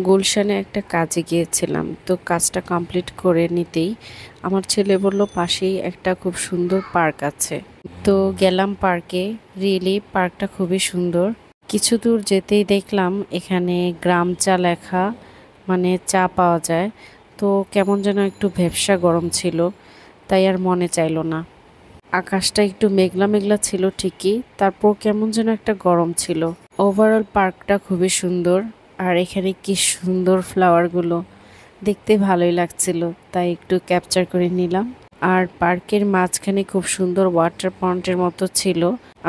গুলশানে একটা কাজে গিয়েছিলাম, তো কাজটা কমপ্লিট করে নিতেই আমার ছেলে বলল পাশেই একটা খুব সুন্দর পার্ক আছে। তো গেলাম পার্কে। রিয়েলি পার্কটা খুবই সুন্দর। কিছু দূর যেতেই দেখলাম এখানে গ্রাম চা লেখা, মানে চা পাওয়া যায়। তো কেমন যেন একটু ভ্যাপসা গরম ছিল, তাই আর মনে চাইলো না। আকাশটা একটু মেঘলা মেঘলা ছিল ঠিকই, তারপর কেমন যেন একটা গরম ছিল। ওভারঅল পার্কটা খুবই সুন্দর। আর এখানে কি সুন্দর ফ্লাওয়ারগুলো, দেখতে ভালোই লাগছিল, তাই একটু ক্যাপচার করে নিলাম। আর পার্কের মাঝখানে খুব সুন্দর ওয়াটার পন্ডের মতো ছিল।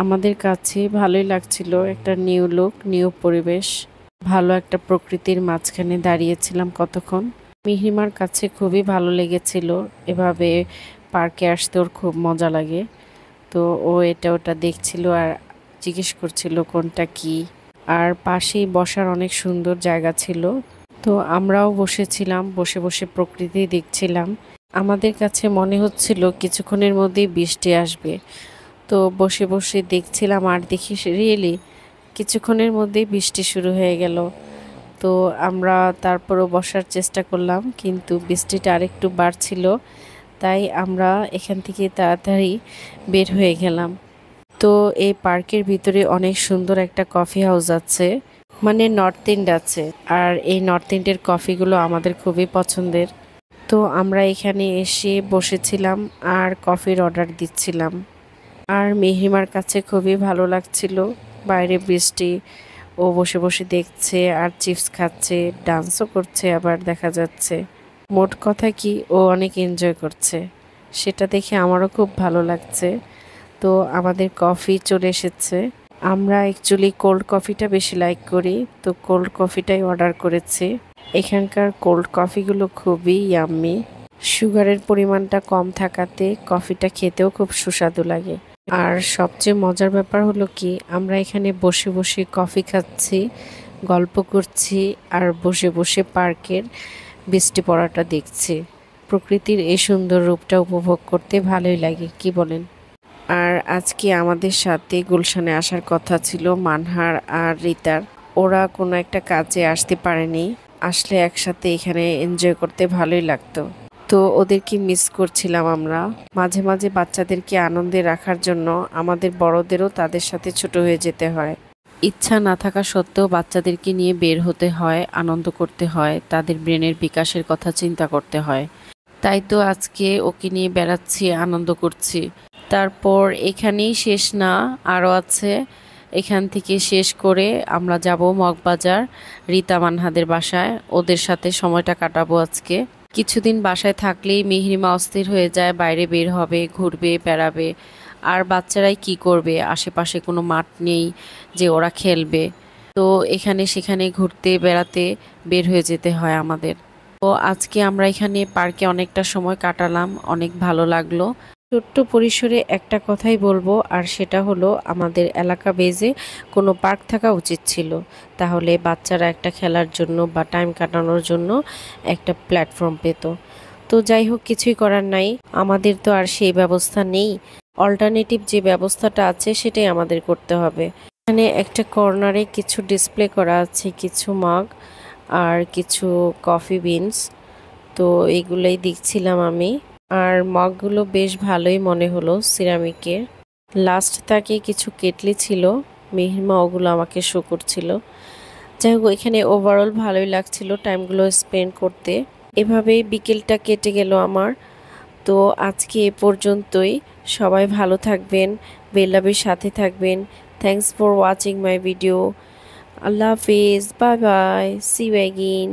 আমাদের কাছে ভালোই লাগছিল, একটা নিউ লুক, নিউ পরিবেশ। ভালো একটা প্রকৃতির মাঝখানে দাঁড়িয়েছিলাম কতক্ষণ। মিহিমার কাছে খুবই ভালো লেগেছিল, এভাবে পার্কে আসতে ওর খুব মজা লাগে। তো ও এটা ওটা দেখছিল আর জিজ্ঞেস করছিল কোনটা কি। আর পাশেই বসার অনেক সুন্দর জায়গা ছিল। তো আমরাও বসেছিলাম, বসে বসে প্রকৃতি দেখছিলাম। আমাদের কাছে মনে হচ্ছিল কিছুক্ষণের মধ্যেই বৃষ্টি আসবে। তো বসে বসে দেখছিলাম আর দেখি রিয়েলি কিছুক্ষণের মধ্যেই বৃষ্টি শুরু হয়ে গেল। তো আমরা তারপরও বসার চেষ্টা করলাম, কিন্তু বৃষ্টিটা আরেকটু বাড়ছিল, তাই আমরা এখান থেকে তাড়াতাড়ি বের হয়ে গেলাম। তো এই পার্কের ভিতরে অনেক সুন্দর একটা কফি হাউস আছে, মানে নর্থ ইন্ড আছে। আর এই নর্থ ইন্ডের কফিগুলো আমাদের খুবই পছন্দের। তো আমরা এখানে এসে বসেছিলাম আর কফির অর্ডার দিচ্ছিলাম। আর মেহরিমার কাছে খুবই ভালো লাগছিল, বাইরে বৃষ্টি, ও বসে বসে দেখছে আর চিপস খাচ্ছে, ডান্সও করছে আবার দেখা যাচ্ছে। মোট কথা কি, ও অনেক এনজয় করছে, সেটা দেখে আমারও খুব ভালো লাগছে। তো আমাদের কফি চলে এসেছে। আমরা অ্যাকচুয়ালি কোল্ড কফিটা বেশি লাইক করি, তো কোল্ড কফিটাই অর্ডার করেছি। এখানকার কোল্ড কফিগুলো খুবই ইয়াম্মি। সুগারের পরিমাণটা কম থাকাতে কফিটা খেতেও খুব সুস্বাদু লাগে। আর সবচেয়ে মজার ব্যাপার হলো কি, আমরা এখানে বসে বসে কফি খাচ্ছি, গল্প করছি আর বসে বসে পার্কের বৃষ্টি পড়াটা দেখছি। প্রকৃতির এই সুন্দর রূপটা উপভোগ করতে ভালোই লাগে, কি বলেন? আর আজকে আমাদের সাথে গুলশানে আসার কথা ছিল মানহার আর রিতার। ওরা কোনো একটা কাজে আসতে পারেনি, আসলে একসাথে এখানে এনজয় করতে ভালোই লাগতো। তো ওদেরকে মিস করছিলাম আমরা। মাঝে মাঝে বাচ্চাদেরকে আনন্দে রাখার জন্য আমাদের বড়দেরও তাদের সাথে ছোট হয়ে যেতে হয়। ইচ্ছা না থাকা সত্ত্বেও বাচ্চাদেরকে নিয়ে বের হতে হয়, আনন্দ করতে হয়, তাদের ব্রেনের বিকাশের কথা চিন্তা করতে হয়। তাই তো আজকে ওকে নিয়ে বেড়াচ্ছি, আনন্দ করছি। তারপর এখানেই শেষ না, আরও আছে। এখান থেকে শেষ করে আমরা যাব মগবাজার, রীতা মানহাদের বাসায়। ওদের সাথে সময়টা কাটাবো আজকে। কিছুদিন বাসায় থাকলেই মেহরিমা অস্থির হয়ে যায়, বাইরে বের হবে, ঘুরবে, বেড়াবে। আর বাচ্চারাই কি করবে, আশেপাশে কোনো মাঠ নেই যে ওরা খেলবে। তো এখানে সেখানে ঘুরতে বেড়াতে বের হয়ে যেতে হয় আমাদের। তো আজকে আমরা এখানে পার্কে অনেকটা সময় কাটালাম, অনেক ভালো লাগলো। ছোট্ট পরিসরে একটা কথাই বলবো, আর সেটা হলো আমাদের এলাকা বেজে কোনো পার্ক থাকা উচিত ছিল, তাহলে বাচ্চারা একটা খেলার জন্য বা টাইম কাটানোর জন্য একটা প্ল্যাটফর্ম পেত। তো যাই হোক, কিছুই করার নাই, আমাদের তো আর সেই ব্যবস্থা নেই। অল্টারনেটিভ যে ব্যবস্থাটা আছে সেটাই আমাদের করতে হবে। এখানে একটা কর্নারে কিছু ডিসপ্লে করা আছে, কিছু মগ আর কিছু কফি বিনস। তো এগুলোই দেখছিলাম আমি। আর মগগুলো বেশ ভালোই মনে হলো, সিরামিকের। লাস্ট তাকে কিছু কেটলি ছিল, মেহরিমা ওগুলো আমাকে শো করছিল। যাই হোক, এখানে ওভারঅল ভালোই লাগছিল টাইমগুলো স্পেন্ড করতে। এভাবেই বিকেলটা কেটে গেল আমার। তো আজকে এ পর্যন্তই। সবাই ভালো থাকবেন, বেল্লাবির সাথে থাকবেন। Thanks for watching my video. আল্লাহ হাফিজ, bye bye, see you again.